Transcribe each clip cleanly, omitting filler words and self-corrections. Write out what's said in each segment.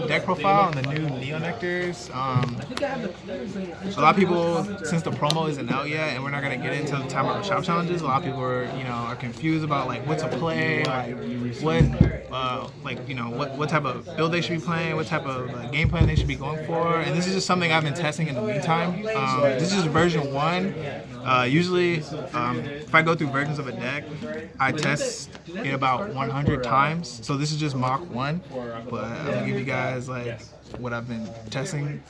the deck profile on the new Neo Nectars. A lot of people, since the promo isn't out yet, and we're not gonna get into the time of the shop challenges, a lot of people are confused about like what to play, like what type of build they should be playing, what type of game plan they should be going for. And this is just something I've been testing in the meantime. This is version 1. Usually, if I go through versions of a deck, I test it about 100 times. So this is just Mach 1, but I'm gonna give you guys like what I've been testing.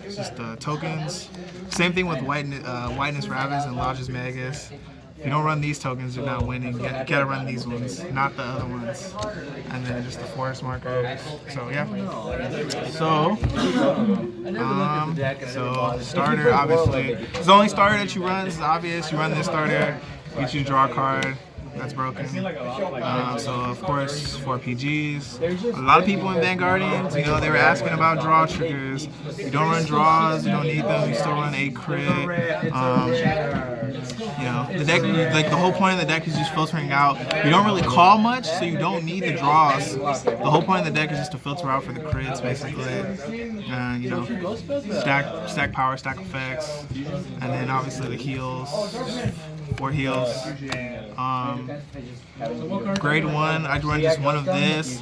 It's just tokens. Same thing with Whiteness Ravis and Lodge's Magus. If you don't run these tokens, you're not winning. You gotta run these ones, not the other ones. And then just the forest markers. So yeah. So starter, obviously. It's the only starter that you run. It's obvious. You run this starter, you choose draw a card. That's broken. So of course, 4 PGs. A lot of people in Vanguardians, they were asking about draw triggers. You don't run draws, you don't need them. You still run 8 crit. The deck, like the whole point of the deck is just filtering out. You don't really call much, so you don't need the draws. The whole point of the deck is just to filter out for the crits, basically. Stack power, stack effects, and then obviously the heals. 4 heals. Grade 1, I'd run just one of this.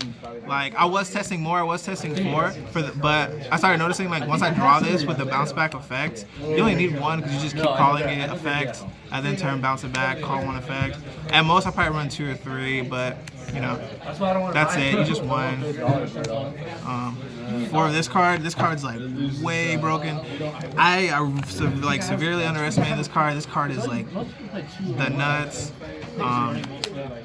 Like I was testing more, I was testing 4 but I started noticing like once I draw this with the bounce back effect, you only need 1 because you just keep calling it effect and then turn bounce it back, call 1 effect. At most I probably run 2 or 3, but that's it. You just won. For this card's like way broken. I severely underestimated this card. This card is like the nuts.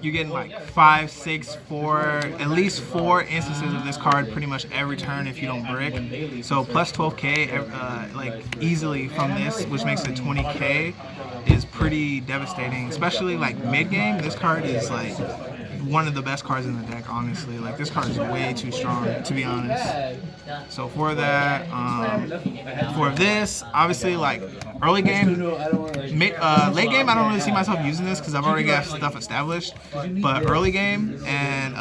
You get like 5, 6, 4, at least 4 instances of this card pretty much every turn if you don't brick. So plus 12k like easily from this, which makes it 20k, is pretty devastating. Especially like mid game, this card is like one of the best cards in the deck, honestly. Like this card is way too strong, to be honest. So for that, for this, obviously like early game, late game, I don't really see myself using this because I've already got stuff established. But early game and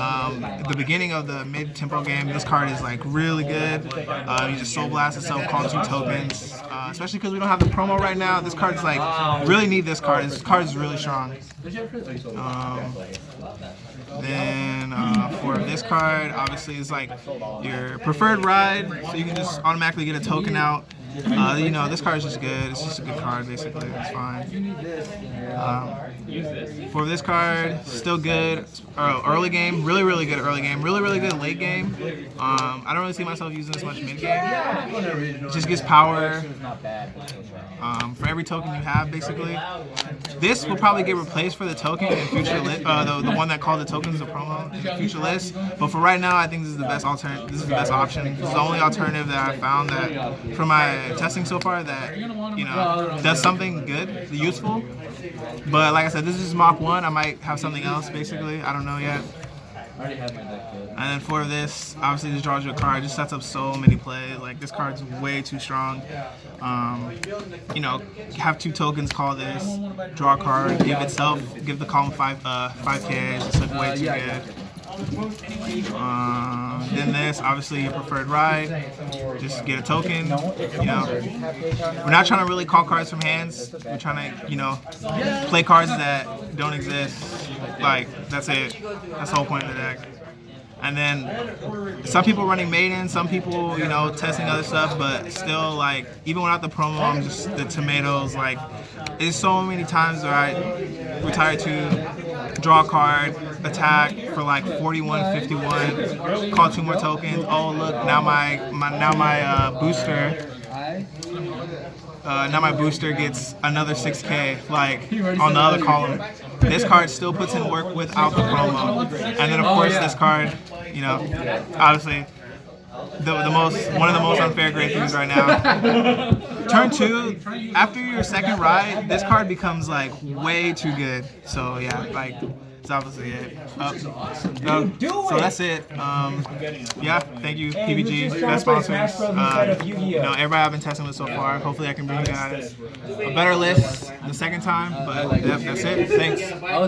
the beginning of the mid-tempo game, this card is like really good. You just Soul Blast itself, call 2 tokens. Especially because we don't have the promo right now. This card's like, really need this card. This card is really strong. Then for this card, obviously it's like your preferred ride, so you can just automatically get a token out. This card is just good. It's just a good card, basically. It's fine. For this card, still good. Early game, really, really good early game. Really, really good late game. I don't really see myself using this much mid game. It just gives power for every token you have, basically. This will probably get replaced for the token in future list. The one that called the tokens the promo in future list. But for right now, I think this is the best alternative. This is the best option. This is the only alternative that I found that from my testing so far that does something good, useful. But like I said, this is Mach 1. I might have something else, basically. I don't know yet. And then for this, obviously this draws you a card. It just sets up so many plays. Like this card's way too strong. Have 2 tokens, call this, draw a card, give the column 5k. It's just like way too good. Then this, obviously your preferred ride, just get a token. We're not trying to really call cards from hands. We're trying to, play cards that don't exist. Like, that's it. That's the whole point of the deck. And then some people running Maiden, some people, testing other stuff, but still, like, even without the promo, I'm just the tomatoes. Like, there's so many times where I retire to draw a card, attack for like 41, 51, call 2 more tokens. Oh look, now my booster. Now my booster gets another 6k, like on the other column. This card still puts in work without the promo. And then of course this card, obviously one of the most unfair grade things right now. Turn 2, after your second ride, this card becomes like way too good. So yeah, like it's obviously it. So that's it. Yeah, thank you PPG, best sponsors. Everybody I've been testing with so far. Hopefully I can bring you guys a better list the second time. But yeah, that's it. Thanks.